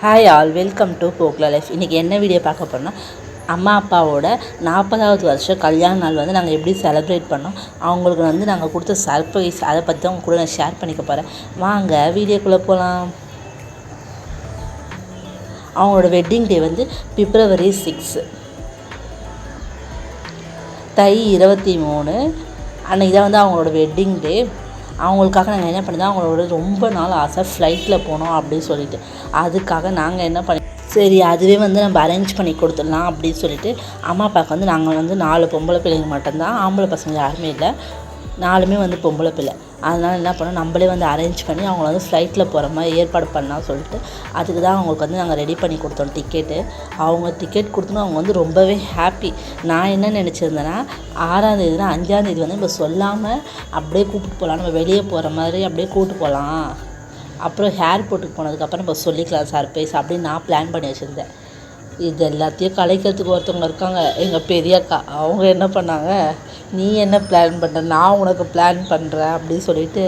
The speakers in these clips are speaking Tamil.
ஹாய் ஆல், வெல்கம் டு போக்லா லைஃப். இன்றைக்கி என்ன வீடியோ பார்க்க போகிறோன்னா, அம்மா அப்பாவோட 40வது வருஷம் கல்யாண நாள் வந்து நாங்கள் எப்படி செலிப்ரேட் பண்ணோம், அவங்களுக்கு வந்து நாங்கள் கொடுத்த சர்ப்ரைஸ், அதை பற்றி தான் உங்க கூட நான் ஷேர் பண்ணிக்க போகிறேன். வாங்க வீடியோக்குள்ளே போகலாம். அவங்களோட வெட்டிங் டே வந்து February 6, தை 23 அன்றைக்கி தான் வந்து அவங்களோட வெட்டிங் டே. அவங்களுக்காக நாங்கள் என்ன பண்ணிதான், அவங்களோட ரொம்ப நாள் ஆசை ஃப்ளைட்டில் போனோம் அப்படின்னு சொல்லிட்டு, அதுக்காக நாங்கள் என்ன பண்ணி சரி அதுவே வந்து நம்ம அரேஞ்ச் பண்ணி கொடுத்துடலாம் அப்படின்னு சொல்லிட்டு, அம்மா அப்பாவுக்கு வந்து நாங்கள் வந்து 4 பொம்பளை பிள்ளைங்க மட்டும்தான், ஆம்பளை பசங்க யாருமே இல்லை, 4மே வந்து பொம்பளை பிள்ளை. அதனால் என்ன பண்ணோம், நம்மளே வந்து அரேஞ்ச் பண்ணி அவங்கள வந்து ஃப்ளைட்டில் போகிற மாதிரி ஏற்பாடு பண்ணால் சொல்லிட்டு, அதுக்கு தான் அவங்களுக்கு வந்து நாங்கள் ரெடி பண்ணி கொடுத்தோம் டிக்கெட்டு. அவங்க டிக்கெட் கொடுத்தோன்னா அவங்க வந்து ரொம்பவே ஹாப்பி. நான் என்ன நினச்சிருந்தேன்னா, 6ஆம் தேதினா 5ஆம் தேதி வந்து நம்ம சொல்லாமல் அப்படியே கூப்பிட்டு போகலாம், நம்ம வெளியே போகிற மாதிரி அப்படியே கூப்பிட்டு போகலாம், அப்புறம் ஏர்போர்ட்டுக்கு போனதுக்கப்புறம் நம்ம சொல்லிக்கலாம் சர்ப்ரைஸ் அப்படின்னு நான் பிளான் பண்ணி வச்சுருந்தேன். இது எல்லாத்தையும் கலைக்கிறதுக்கு ஒருத்தவங்க இருக்காங்க, எங்கள் பெரிய அக்கா. அவங்க என்ன பண்ணாங்க, நீ என்ன பிளான் பண்ணுற, நான் உனக்கு பிளான் பண்ணுறேன் அப்படின்னு சொல்லிட்டு,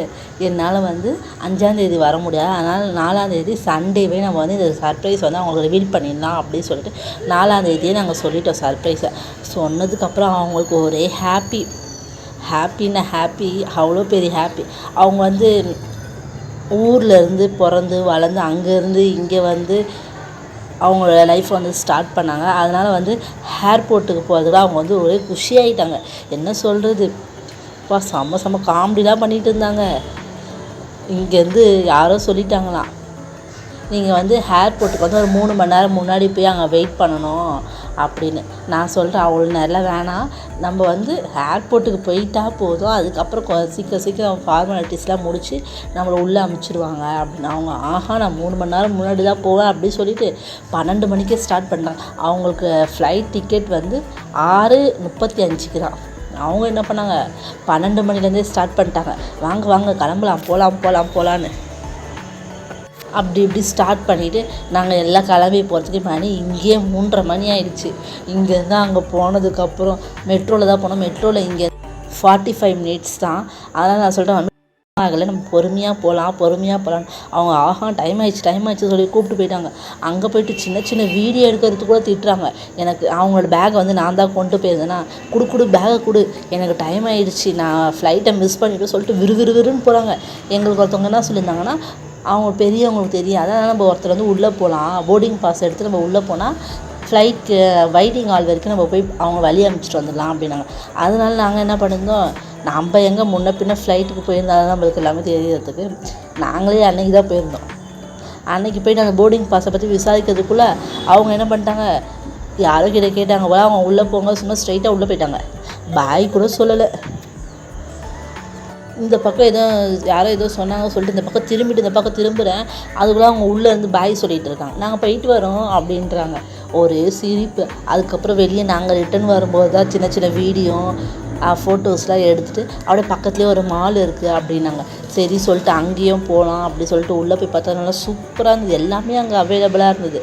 என்னால் வந்து 5ஆம் தேதி வர முடியாது, அதனால் 4ஆம் தேதி சண்டேவே நம்ம வந்து இந்த சர்ப்ரைஸ் வந்து அவங்களுக்கு ரிவீல் பண்ணிடலாம் அப்படின்னு சொல்லிட்டு 4ஆம் தேதியே நாங்கள் சொல்லிட்டோம் சர்ப்ரைஸை. சொன்னதுக்கப்புறம் அவங்களுக்கு ஒரே ஹாப்பின்னா ஹாப்பி, அவ்வளோ பெரிய ஹாப்பி. அவங்க வந்து ஊர்லேருந்து பிறந்து வளர்ந்து அங்கேருந்து இங்கே வந்து அவங்களோட லைஃப் வந்து ஸ்டார்ட் பண்ணாங்க. அதனால் வந்து ஏர்போர்ட்டுக்கு போகிறதுக்கு அவங்க வந்து ஒரே குஷியாகிட்டாங்க. என்ன சொல்கிறது, இப்போ செம்ம காமெடிலாம் பண்ணிகிட்டு இருந்தாங்க. இங்கேருந்து யாரோ சொல்லிட்டாங்களாம், நீங்கள் வந்து ஏர்போர்ட்டுக்கு வந்து ஒரு 3 மணி நேரம் முன்னாடி போய் அங்கே வெயிட் பண்ணணும் அப்படின்னு. நான் சொல்கிறேன், அவ்வளோ நேரம் வேணாம், நம்ம வந்து ஏர்போர்ட்டுக்கு போயிட்டா போதும், அதுக்கப்புறம் சீக்கிரம் ஃபார்மாலிட்டிஸ்லாம் முடித்து நம்மளை உள்ளே அமுச்சிடுவாங்க அப்படின்னு. அவங்க நான் 3 மணி நேரம் முன்னாடி தான் போவேன் அப்படின்னு சொல்லிட்டு 12 மணிக்கே ஸ்டார்ட் பண்ணாங்க. அவங்களுக்கு ஃப்ளைட் டிக்கெட் வந்து 6:35 தான். அவங்க என்ன பண்ணாங்க, 12 மணிலேருந்தே ஸ்டார்ட் பண்ணிட்டாங்க, வாங்க கிளம்பலாம், போகலான்னு. அப்படி இப்படி ஸ்டார்ட் பண்ணிவிட்டு நாங்கள் எல்லாம் கிளம்பி போகிறதுக்கு மணி இங்கேயே 3:30 மணி ஆகிடுச்சு. இங்கேருந்து அங்கே போனதுக்கப்புறம் மெட்ரோவில் தான் போனோம். மெட்ரோவில் இங்கே 45 மினிட்ஸ் தான். அதனால் நான் சொல்கிறேன், ஆகலை, நம்ம பொறுமையாக போகலாம். அவங்க டைம் ஆயிடுச்சு சொல்லி கூப்பிட்டு போயிட்டாங்க. அங்கே போயிட்டு சின்ன வீடியோ எடுக்கிறதுக்கு கூட திட்டுறாங்க. எனக்கு அவங்களோட பேக்கை வந்து நான் தான் கொண்டு போயிருந்தேன்னா, கொடு பேக்கை கொடு, எனக்கு டைம் ஆகிடுச்சு, நான் ஃப்ளைட்டை மிஸ் பண்ணிவிட்டு சொல்லிட்டு விறுவிறுன்னு போகிறாங்க. எங்களுக்கு ஒருத்தவங்க என்ன சொல்லியிருந்தாங்கன்னா, அவங்க பெரியவங்களுக்கு தெரியும், அதனால் நம்ம ஒருத்தர் வந்து உள்ளே போகலாம், போர்டிங் பாஸ் எடுத்து நம்ம உள்ளே போனால் ஃப்ளைட்டு வெயிட்டிங் ஹால் வரைக்கும் நம்ம போய் அவங்க வழி அனுப்பிச்சிட்டு வந்துடலாம் அப்படின்னாங்க. அதனால நாங்கள் என்ன பண்ணியிருந்தோம், நம்ம எங்கே முன்ன பின்ன ஃப்ளைட்டுக்கு போயிருந்தாலும் நம்மளுக்கு எல்லாமே தெரியறதுக்கு, நாங்களே அன்றைக்கி தான் போயிருந்தோம். அன்றைக்கி போய்ட்டு அந்த போர்டிங் பாஸை பற்றி விசாரிக்கிறதுக்குள்ளே அவங்க என்ன பண்ணிட்டாங்க, யாரோ கிட்ட கேட்டாங்க போல, அவங்க உள்ளே போங்க, சும்மா ஸ்ட்ரைட்டாக உள்ளே போயிட்டாங்க, பாய் கூட சொல்லலை. இந்த பக்கம் யாரோ ஏதோ சொன்னாங்க சொல்லிட்டு இந்த பக்கம் திரும்புகிறேன், அதுக்குள்ளே அவங்க உள்ளே இருந்து பாய் சொல்லிகிட்டு இருக்காங்க, நாங்கள் போயிட்டு வரோம் அப்படின்றாங்க. ஒரே சிரிப்பு. அதுக்கப்புறம் வெளியே நாங்கள் ரிட்டன் வரும்போது தான் சின்ன வீடியோ ஃபோட்டோஸ்லாம் எடுத்துகிட்டு அப்படியே பக்கத்துலேயே ஒரு மால் இருக்குது அப்படின்னாங்க. சரி சொல்லிட்டு அங்கேயும் போகலாம் அப்படி சொல்லிட்டு உள்ளே போய் பார்த்தா நல்லா சூப்பராக இருந்தது, எல்லாமே அங்கே அவைலபிளாக இருந்தது.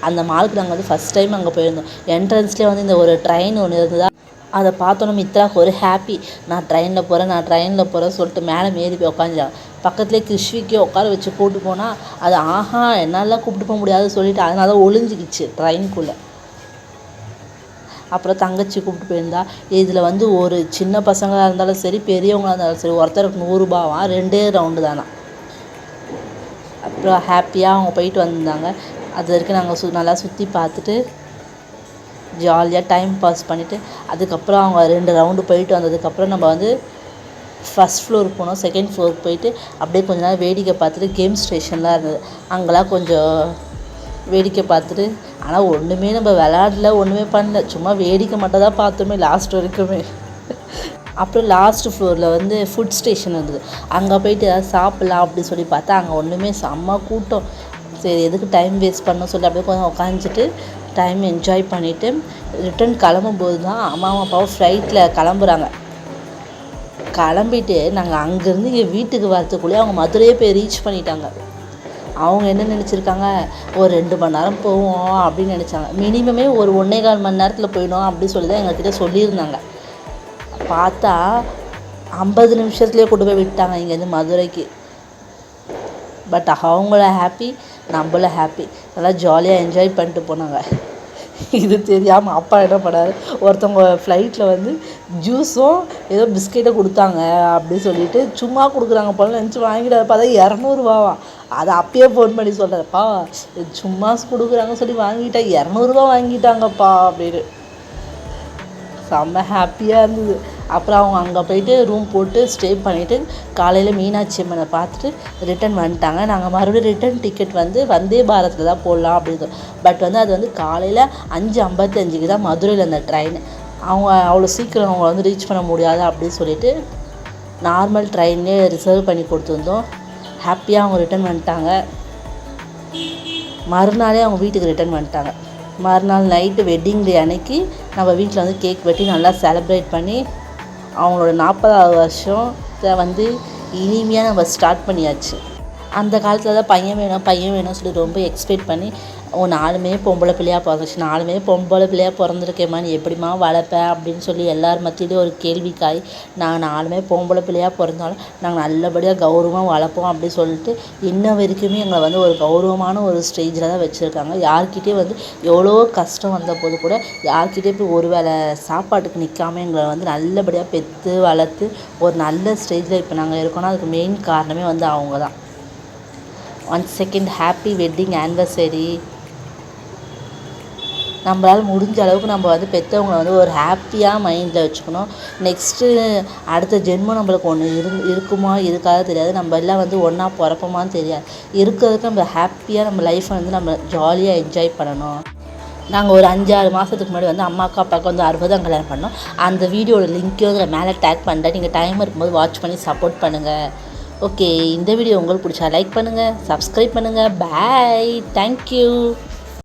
அந்த மாலுக்கு நாங்கள் வந்து ஃபஸ்ட் டைம் அங்கே போயிருந்தோம். என்ட்ரன்ஸ்லேயே வந்து இந்த ஒரு ட்ரெயின் ஒன்று இருந்ததா, அதை பார்த்தோன்னா மித்ராவுக்கு ஒரு ஹாப்பி, நான் ட்ரெயினில் போகிறேன் சொல்லிட்டு மேலே ஏறி போய் உட்காந்துட்டாங்க. பக்கத்துலேயே கிருஷ்விக்கே உட்கார வச்சு கூப்பிட்டு போனால் அது என்னாலாம் கூப்பிட்டு போக முடியாது சொல்லிட்டு அதனால தான் ஒளிஞ்சிக்கிச்சு ட்ரெயின்குள்ளே. அப்புறம் தங்கச்சி கூப்பிட்டு போயிருந்தா. இதில் வந்து ஒரு சின்ன பசங்களாக இருந்தாலும் சரி, பெரியவங்களாக இருந்தாலும் சரி, ஒருத்தருக்கு 100 ரூபாவா, 2 ரவுண்டு தானா. அப்புறம் ஹாப்பியாக அவங்க போயிட்டு வந்திருந்தாங்க. அது வரைக்கும் நாங்கள் நல்லா சுற்றி பார்த்துட்டு ஜாலியாக டைம் பாஸ் பண்ணிவிட்டு, அதுக்கப்புறம் அவங்க 2 ரவுண்டு போயிட்டு வந்ததுக்கப்புறம் நம்ம வந்து ஃபஸ்ட் ஃப்ளோர் போனோம். செகண்ட் ஃப்ளோருக்கு போயிட்டு அப்படியே கொஞ்ச நேரம் வேடிக்கை பார்த்துட்டு, கேம் ஸ்டேஷன்லாம் இருந்தது, அங்கெல்லாம் கொஞ்சம் வேடிக்கை பார்த்துட்டு, ஆனால் ஒன்றுமே நம்ம விளையாடல, ஒன்றுமே பண்ணல, சும்மா வேடிக்கை மட்டும் தான் பார்த்தோமே லாஸ்ட் வரைக்குமே. அப்புறம் லாஸ்ட் ஃப்ளோரில் வந்து ஃபுட் ஸ்டேஷன் இருந்தது, அங்கே போயிட்டு ஏதாவது சாப்பிட்லாம் அப்படின்னு சொல்லி பார்த்தா அங்கே ஒன்றுமே செம்ம கூட்டம். சரி எதுக்கு டைம் வேஸ்ட் பண்ண சொல்லி அப்படியே கொஞ்சம் உட்காந்துட்டு டைம் என்ஜாய் பண்ணிவிட்டு ரிட்டன் கிளம்பும்போது தான் அம்மாவும் அப்பாவும் ஃப்ளைட்டில் கிளம்பிட்டு நாங்கள் அங்கேருந்து இங்கே வீட்டுக்கு வரத்துக்குள்ளேயே அவங்க மதுரையே போய் ரீச் பண்ணிட்டாங்க. அவங்க என்ன நினச்சிருக்காங்க, ஒரு 2 மணி நேரம் போவோம் அப்படின்னு நினச்சாங்க. மினிமமே ஒரு 1.25 மணி நேரத்தில் போயிடும் அப்படின்னு சொல்லி தான் எங்கள்கிட்ட சொல்லியிருந்தாங்க. பார்த்தா 50 நிமிஷத்துலேயே கொண்டு போய் விட்டாங்க இங்கேருந்து மதுரைக்கு. பட் அவங்கள ஹாப்பி, நம்மளும் ஹாப்பி, நல்லா ஜாலியாக என்ஜாய் பண்ணிட்டு போனாங்க. இது தெரியாமல் அப்பா என்ன பண்ணார், ஒருத்தவங்க ஃப்ளைட்டில் வந்து ஜூஸும் ஏதோ பிஸ்கெட்டை கொடுத்தாங்க அப்படின்னு சொல்லிட்டு சும்மா கொடுக்குறாங்க போல நினச்சி வாங்கிட்டு பார்த்தா 200 அதை அப்பயே ஃபோன் பண்ணி சொல்கிறப்பா சும்மா கொடுக்குறாங்கன்னு சொல்லி வாங்கிட்டேன், 200 வாங்கிட்டாங்கப்பா அப்படின்னு. செம்ம ஹாப்பியாக இருந்தது. அப்புறம் அவங்க அங்கே போயிட்டு ரூம் போட்டு ஸ்டே பண்ணிவிட்டு காலையில் மீனாட்சி அம்மனை பார்த்துட்டு ரிட்டன் வந்துட்டாங்க. நாங்கள் மறுபடியும் ரிட்டன் டிக்கெட் வந்து வந்தே பாரத்தில் தான் போடலாம் அப்படின்னு. பட் வந்து அது வந்து காலையில் 5:55 தான் மதுரையில் அந்த ட்ரெயின். அவங்க அவ்வளோ சீக்கிரம் அவங்க வந்து ரீச் பண்ண முடியாது அப்படின்னு சொல்லிட்டு நார்மல் ட்ரெயின்லேயே ரிசர்வ் பண்ணி கொடுத்துருந்தோம். ஹாப்பியாக அவங்க ரிட்டன் வந்துட்டாங்க. மறுநாளே அவங்க வீட்டுக்கு ரிட்டன் வந்துட்டாங்க. மறுநாள் நைட்டு வெட்டிங் டே அன்னைக்கு நம்ம வீட்டில் வந்து கேக் வெட்டி நல்லா செலிப்ரேட் பண்ணி அவங்களோட 40வது வருஷத்தை வந்து இனிமையாக நம்ம ஸ்டார்ட் பண்ணியாச்சு. அந்த காலத்தில் தான் பையன் வேணும்னு சொல்லி ரொம்ப எக்ஸ்பெக்ட் பண்ணி 4 பொம்பளை பிள்ளையாக பிறந்துச்சு, 4 பொம்பளை பிள்ளையாக பிறந்திருக்கேம்மா நீ எப்படிம்மா வளர்ப்பேன் அப்படின்னு சொல்லி எல்லார் மத்தியிலையும் ஒரு கேள்விக்காய். நாங்கள் 4 பொம்பளை பிள்ளையாக பிறந்தாலும் நாங்கள் நல்லபடியாக கௌரவமாக வளர்ப்போம் அப்படின்னு சொல்லிட்டு இன்ன வரைக்குமே எங்களை வந்து ஒரு கௌரவமான ஒரு ஸ்டேஜில் தான் வச்சுருக்காங்க. யார்கிட்டேயும் வந்து எவ்வளோ கஷ்டம் வந்த போது கூட யார்கிட்டேயும் போய் ஒரு வேளை சாப்பாட்டுக்கு நிற்காமல் எங்களை வந்து நல்லபடியாக பெற்று வளர்த்து ஒரு நல்ல ஸ்டேஜில் இப்போ நாங்கள் இருக்கோம்னா அதுக்கு மெயின் காரணமே வந்து அவங்க தான். Once second happy wedding anniversary. நம்மளால் முடிஞ்ச அளவுக்கு நம்ம வந்து பெற்றவங்களை வந்து ஒரு ஹாப்பியாக மைண்டில் வச்சுக்கணும். நெக்ஸ்ட்டு அடுத்த ஜென்மம் நம்மளுக்கு ஒன்று இருக்குமா இருக்காது தெரியாது, நம்ம எல்லாம் வந்து ஒன்றா பிறப்போமான்னு தெரியாது. இருக்கிறதுக்கு நம்ம ஹாப்பியாக நம்ம லைஃப்பை வந்து நம்ம ஜாலியாக என்ஜாய் பண்ணணும். நாங்கள் ஒரு 5-6 மாதத்துக்கு முன்னாடி வந்து அம்மாவுக்கு அப்பாவுக்கு வந்து 60 கல்யாணம் பண்ணோம். அந்த வீடியோட லிங்க்கையும் அதில் மேலே டேக் பண்ணுறேன். நீங்கள் டைம் இருக்கும்போது வாட்ச் பண்ணி சப்போர்ட் பண்ணுங்கள். ஓகே, இந்த வீடியோ உங்களுக்கு பிடிச்சா லைக் பண்ணுங்கள், சப்ஸ்கிரைப் பண்ணுங்கள். பாய், தேங்க்யூ.